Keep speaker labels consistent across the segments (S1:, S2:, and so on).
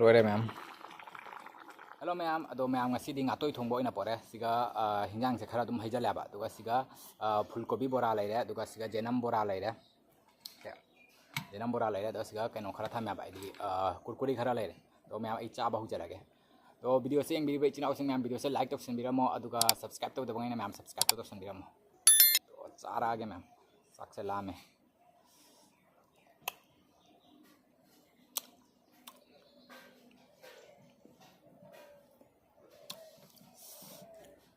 S1: loire ma'am. Hello ma'am, ado ma'am ngasi di ngatoi thongbo ina pore siga hinjang se khara dum haijale aba duga siga fulkobi bora laire duga siga jenam bora laire. Jenam bora laire duga siga kaino khara thamya ba di kurkuri khara laire. To ma'am ai cha ba hu jalage. तो video से एंग video इचिना ma'am video से like तौसन बिरमो अदुगा subscribe तौदबंगैना ma'am subscribe तौसन बिरमो तो चारा आगे ma'am साक से लामे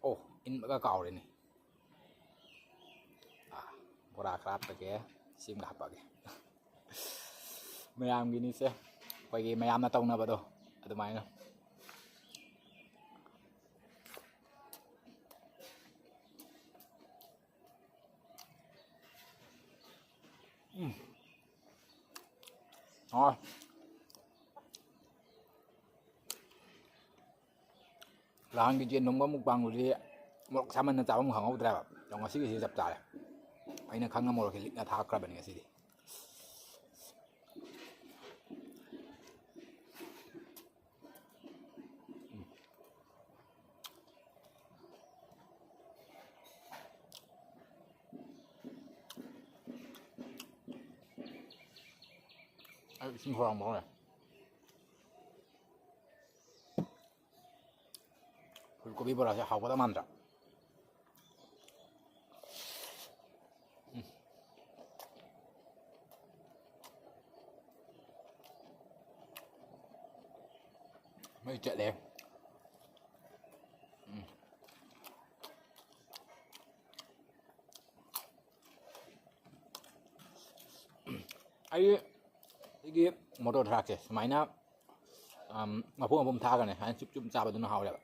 S1: ओ इन बगा कावरेनी बोरा खराब तके सिम हापगे मैम गिनी से कोई मैम ना तौनबदो अदुमाइना Lahan cái chuyện nông có mukbang thì một sao mình tạo một hàng ấu ra trong cái gì dập tải ấy nó khăng một cái lịch là tháo ra bên cái gì xin hoàng bóng này 고비 보라 하고다 만들어. 뭐 있잖아요. 이게 모tor 트랙 마이나 마포 타가네 한 쭉 잡아도 나오려.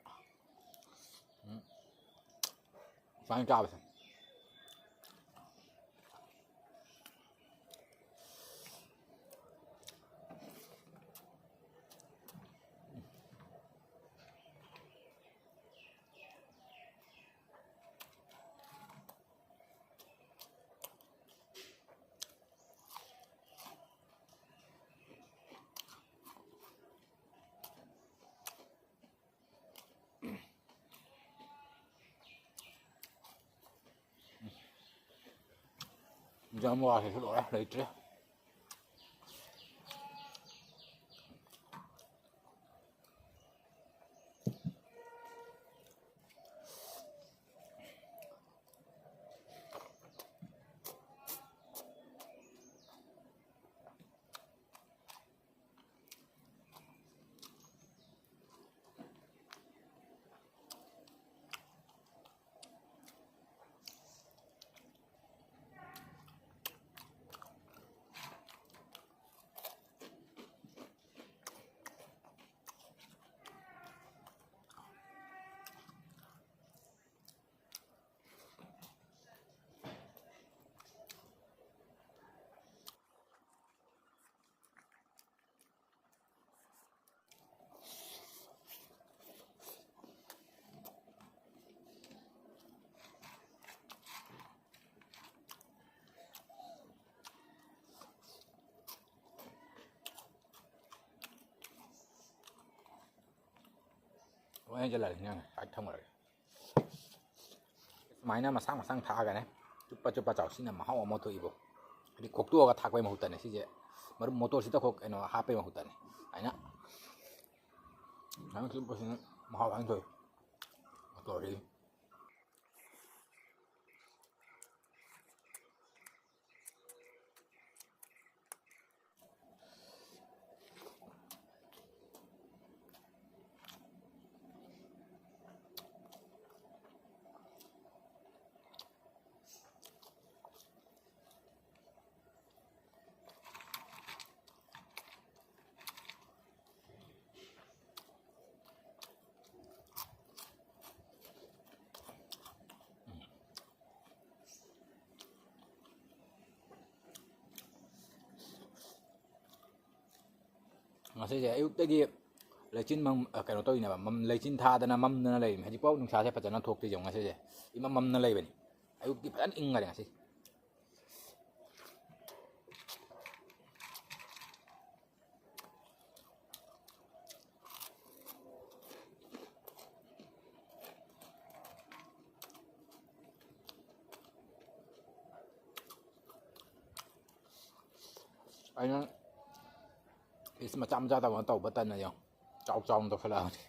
S1: Fine job. Giờ mua thì lỗi lấy chứ. Ôi giờ là nha, phải thông rồi. Máy nó mà sang thả cái này, chụp chảo xin là mà hao motor ibo. Thì cuộc tua cái thả quay mà hụt này, chứ mà motor xí tao cuộc nó HP mà hụt này, ấy nhá. Nó chụp cái mà hao ăn thôi, motor đi. Ngasi ayuktagi lechin mam kaino to ina mam lechin tha dana mam na lei haji pau nung sa se pajana thok ti jong ngasi ima mam na lei bani ayukti pan inga ngasi ꯑꯩꯅ piece ꯃꯆꯥ ꯃꯆꯥ ꯇꯧꯕ ꯇꯟꯅ ꯌꯦꯡꯉꯣ ꯆꯥꯎ ꯆꯥꯎꯅ ꯇꯧꯁꯜꯂꯛꯑꯕꯅꯤ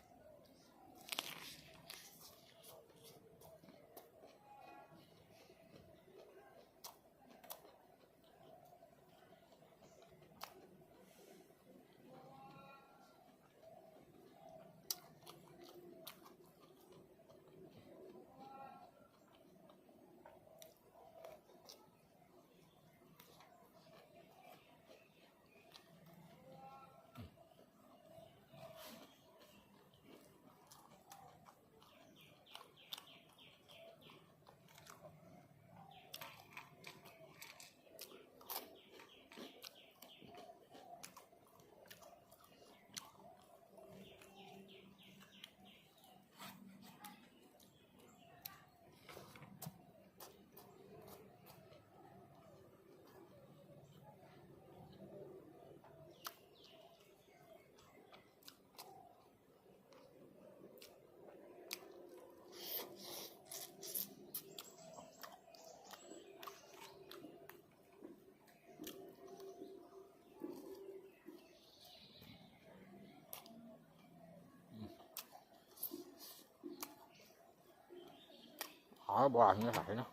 S1: 보라는 거 사시나?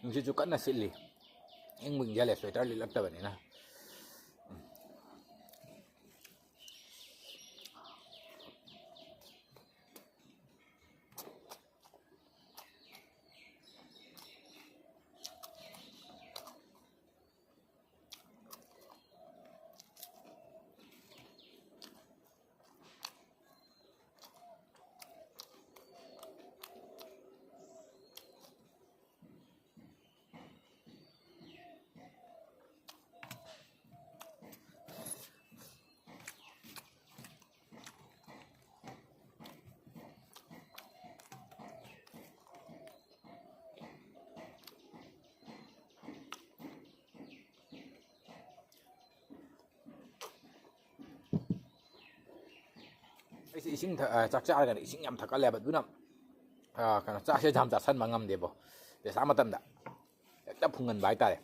S1: ꯅꯨꯡꯁꯤꯠꯁꯨ ꯀꯟꯅ ꯁꯤꯠꯂꯤ ꯏꯪꯕ ꯏꯪꯖꯜꯂꯦ ꯁ꯭ꯋꯦꯇꯔ ꯂꯤꯠꯂꯛꯇꯕꯅꯤꯅ ꯑꯩꯁꯦ ꯏꯁꯤꯡ ꯆꯥꯛ ꯆꯥꯔꯒꯅ ꯏꯁꯤꯡ ꯌꯥꯝ ꯊꯛꯀꯜꯂꯦꯕ ꯑꯗꯨꯅ ꯀꯩꯅꯣ ꯆꯥꯛꯁꯦ ꯌꯥꯝ ꯆꯥꯁꯟꯕ ꯉꯝꯗꯦꯕꯣ ꯄꯦꯁꯥ ꯃꯇꯝꯗ ꯍꯦꯛꯇ ꯐꯨꯡꯒꯟꯕ ꯍꯥꯏꯇꯥꯔꯦ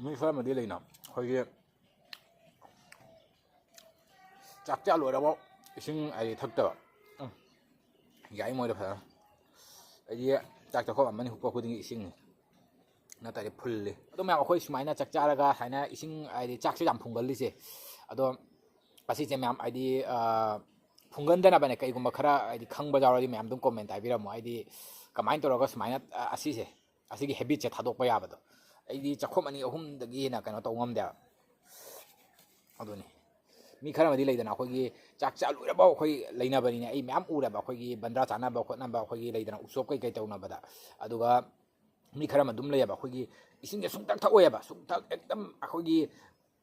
S1: ꯃꯤ ꯈꯔ ꯑꯃꯗꯤ ꯂꯩꯅ ꯑꯩꯈꯣꯏꯒꯤ ꯆꯥꯛ ꯆꯥ ꯂꯣꯏꯔꯕꯥꯎ ꯏꯁꯤꯡ ꯍꯥꯏꯗꯤ ꯊꯛꯇꯕ ꯌꯥꯏ ꯃꯣꯏꯗ ꯐꯖꯅ ꯑꯩꯗꯤ ꯆꯥꯛ ꯆꯥꯛꯈꯣꯝ ꯑꯃꯅꯤ ꯍꯨꯞꯄ ꯈꯨꯗꯤꯡꯒꯤ ꯏꯁꯤꯡꯅꯤ ꯅꯠꯇ꯭ꯔꯗꯤ ꯐꯨꯜꯂꯤ ꯑꯗꯣ ꯃꯌꯥꯝ ꯑꯩꯈꯣꯏ ꯁꯨꯃꯥꯏꯅ ꯆꯥꯛ ꯆꯥꯔꯒ ꯍꯥꯏꯅ ꯏꯁꯤꯡ ꯍꯥꯏꯗꯤ ꯆꯥꯛꯁꯨ ꯌꯥꯝ ꯐꯨꯡꯒꯜꯂꯤꯁꯦ ꯑꯗꯣ ꯑꯁꯤꯁꯦ ꯃꯌꯥꯝ ꯍꯥꯏꯗꯤ ꯐꯨꯡꯒꯟꯗꯅꯕꯅꯦ ꯀꯩꯒꯨꯝꯕ ꯈꯔ ꯍꯥꯏꯗꯤ ꯈꯪꯕ ꯌꯥꯎꯔꯗꯤ ꯃꯌꯥꯝ ꯑꯗꯨꯝ ꯀꯣꯃꯦꯟ ꯍꯥꯏꯕꯤꯔꯝꯃꯣ ꯍꯥꯏꯗꯤ ꯀꯃꯥꯏꯅ ꯇꯧꯔꯒ ꯁꯨꯃꯥꯏꯅ ꯑꯁꯤꯒꯤ ꯍꯦꯕꯤꯠꯁꯦ ꯊꯥꯗꯣꯛꯄ ꯌꯥꯕꯗꯣ ꯑꯩꯗꯤ ꯆꯥꯛꯈꯣꯝ 2-3ꯗꯒꯤ ꯍꯦꯟꯅ ꯀꯩꯅꯣ ꯇꯧ ꯉꯝꯗꯦꯕ ꯑꯗꯨꯅꯤ ꯃꯤ ꯈꯔ ꯑꯃꯗꯤ ꯂꯩꯗꯅ ꯑꯩꯈꯣꯏꯒꯤ ꯆꯥꯛ ꯆꯥ ꯂꯣꯏꯔꯐꯥꯎ ꯑꯩꯈꯣꯏ ꯂꯩꯅꯕꯅꯤꯅꯦ ꯑꯩ ꯃꯌꯥꯝ ꯎꯔꯦꯕ ꯑꯩꯈꯣꯏꯒꯤ ꯕꯟꯗ꯭ꯔꯥ ꯆꯥꯅꯕ ꯈꯣꯠꯅꯕ ꯑꯩꯈꯣꯏꯒꯤ ꯂꯩꯗꯅ ꯎꯁꯣꯞ ꯀꯩꯀꯩ ꯇꯧꯅꯕꯗ ꯑꯗꯨꯒ ꯃꯤ ꯈꯔ ꯑꯃ ꯑꯗꯨꯝ ꯂꯩꯌꯦꯕ ꯑꯩꯈꯣꯏꯒꯤ ꯏꯁꯤꯡꯁꯦ ꯁꯨꯡꯊꯛ ꯊꯛꯑꯣꯏꯕ ꯁꯨꯡꯊꯛ ꯑꯦꯛꯗꯝ ꯑꯩꯈꯣꯏꯒꯤ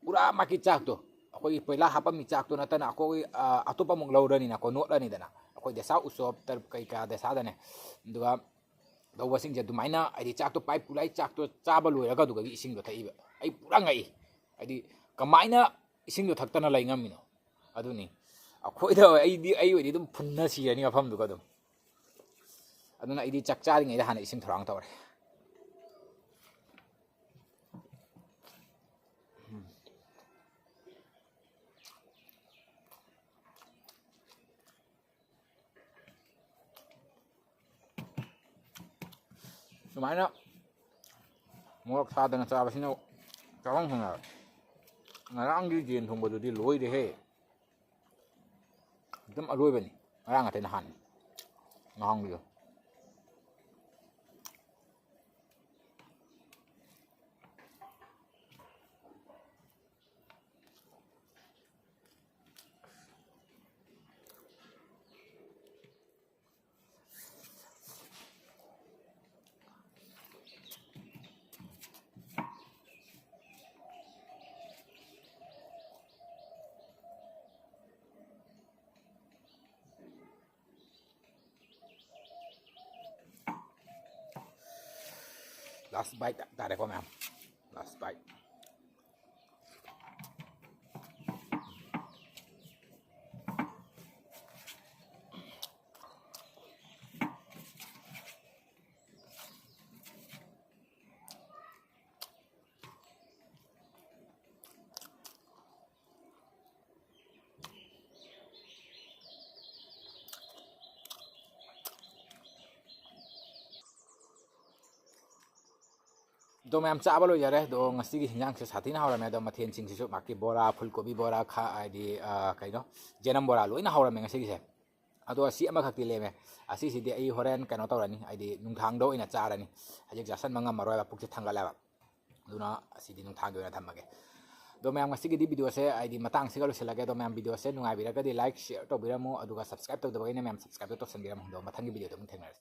S1: ꯄꯨꯔꯥ ꯃꯥꯒꯤ ꯆꯥꯛꯇꯣ ꯑꯩꯈꯣꯏꯒꯤ ꯄꯣꯏꯂꯥ ꯍꯥꯞꯄꯝꯃꯤ ꯆꯥꯛꯇꯣ ꯅꯠꯇꯅ ꯑꯩꯈꯣꯏ ꯑꯇꯣꯞꯄ ꯑꯃꯨꯛ ꯂꯧꯔꯅꯤꯅꯀꯣ ꯅꯣꯠꯂꯅꯤꯗꯅ ꯑꯩꯈꯣꯏ ꯗꯦꯁꯥ ꯎꯁꯣꯞ ꯇꯔꯞ ꯀꯩꯀꯥ ꯗꯦꯁꯥꯗꯅꯦ ꯑꯗꯨꯒ ꯇꯧꯕꯁꯤꯡꯁꯦ ꯑꯗꯨꯃꯥꯏꯅ ꯍꯥꯏꯗꯤ ꯆꯥꯛꯇꯣ ꯄꯥꯏꯞ ꯄꯨꯂꯥꯏ ꯆꯥꯛꯇꯣ ꯆꯥꯕ ꯂꯣꯏꯔꯒ ꯑꯗꯨꯒꯤ ꯏꯁꯤꯡꯗꯣ ꯊꯛꯏꯕ ꯑꯩ ꯄꯨꯔꯥ ꯉꯛꯏ ꯍꯥꯏꯗꯤ ꯀꯃꯥꯏꯅ ꯏꯁꯤꯡꯗꯣ ꯊꯛꯇꯅ ꯂꯩ ꯉꯝꯃꯤꯅꯣ ꯑꯗꯨꯅꯤ ꯑꯩꯈꯣꯏꯗ ꯑꯩ ꯑꯣꯏꯗꯤ ꯑꯗꯨꯝ ꯐꯨꯟꯅ ꯁꯤꯔꯅꯤ ꯃꯐꯝꯗꯨꯒ ꯑꯗꯨꯝ ꯑꯗꯨꯅ ꯑꯩꯗꯤ ꯆꯥꯛ ꯆꯥꯔꯤꯉꯩꯗ ꯍꯥꯟꯅ ꯏꯁꯤꯡ ꯊꯧꯔꯥꯡ ꯇꯧꯔꯦ ꯁꯨꯃꯥꯏꯅ ꯃꯣꯔꯣꯛ ꯁꯥꯗꯅ ꯆꯥꯕꯁꯤꯅ ꯆꯥꯐꯝ ꯈꯪꯉꯦꯕ ꯉꯔꯥꯡꯒꯤ ꯌꯦꯟ ꯊꯣꯡꯕꯗꯨꯗꯤ ꯂꯣꯏꯔꯦꯍꯦ ꯑꯗꯨꯝ ꯑꯔꯣꯏꯕꯅꯤ ꯉꯔꯥꯡ ꯉꯥꯛꯇ ꯅꯍꯥꯟ ꯉꯍꯥꯡꯒꯤꯗꯣ last bite tarekho ma'am last bite ꯗꯣ ꯃꯌꯥꯝ ꯆꯥꯕ ꯂꯣꯏꯖꯔꯦ ꯗꯣ ꯉꯁꯤꯒꯤ ꯍꯤꯟꯖꯥꯡꯁꯦ ꯁꯥꯊꯤꯅ ꯍꯧꯔꯝꯃꯦ ꯑꯗꯣ ꯃꯊꯦꯜꯁꯤꯡꯁꯤꯁꯨ ꯃꯥꯒꯤ ꯕꯣꯔꯥ ꯐꯨꯜꯀꯣꯕꯤ ꯕꯣꯔꯥ ꯍꯥꯏꯗꯤ ꯀꯩꯅꯣ ꯖꯦꯅꯝ ꯕꯣꯔꯥ ꯂꯣꯏꯅ ꯍꯧꯔꯝꯃꯦ ꯉꯁꯤꯒꯤꯁꯦ ꯑꯗꯣ ꯑꯁꯤ ꯑꯃꯈꯛꯇꯤ ꯂꯦꯝꯃꯦ ꯑꯁꯤꯁꯤꯗꯤ ꯑꯩ ꯍꯣꯔꯦꯟ ꯀꯩꯅꯣ ꯇꯧꯔꯅꯤ ꯍꯥꯏꯗꯤ ꯅꯨꯡꯊꯥꯡꯗ ꯑꯣꯏꯅ ꯆꯥꯔꯅꯤ ꯍꯧꯖꯤꯛ ꯆꯥꯁꯟꯕ ꯉꯝꯃꯔꯣꯏꯕ ꯄꯨꯛꯁꯦ ꯊꯪꯒꯠꯂꯦꯕ ꯑꯗꯨꯅ ꯑꯁꯤꯗꯤ ꯅꯨꯡꯊꯥꯡꯒꯤ ꯑꯣꯏꯅ ꯊꯝꯃꯒꯦ ꯑꯗꯣ ꯃꯌꯥꯝ ꯉꯁꯤꯒꯤꯗꯤ ꯚꯤꯗꯤꯑꯣꯁꯦ ꯍꯥꯏꯗꯤ ꯃꯇꯥꯡꯁꯤꯒ ꯂꯣꯏꯁꯤꯜꯂꯒꯦ ꯑꯗꯣ ꯃꯌꯥꯝ ꯚꯤꯗꯤꯑꯣꯁꯦ ꯅꯨꯡꯉꯥꯏꯕꯤꯔꯒꯗꯤ ꯂꯥꯏꯛ ꯁꯤꯌꯔ ꯇꯧꯕꯤꯔꯝꯃꯣ ꯑꯗꯨꯒ ꯁꯕꯁꯀ꯭ꯔꯥꯏꯕ ꯇꯧꯗꯕꯒꯩꯅ ꯃꯌꯥꯝ ꯁꯕꯁꯀ꯭ꯔꯥꯏꯕ ꯇꯧꯁꯟꯕꯤꯔꯝꯃꯣ ꯑꯗꯣ ꯃꯊꯪꯒꯤ ꯚꯤꯗꯤꯑꯣꯗ ꯑꯃꯨꯛ ꯊꯦꯡꯅꯔꯁꯤ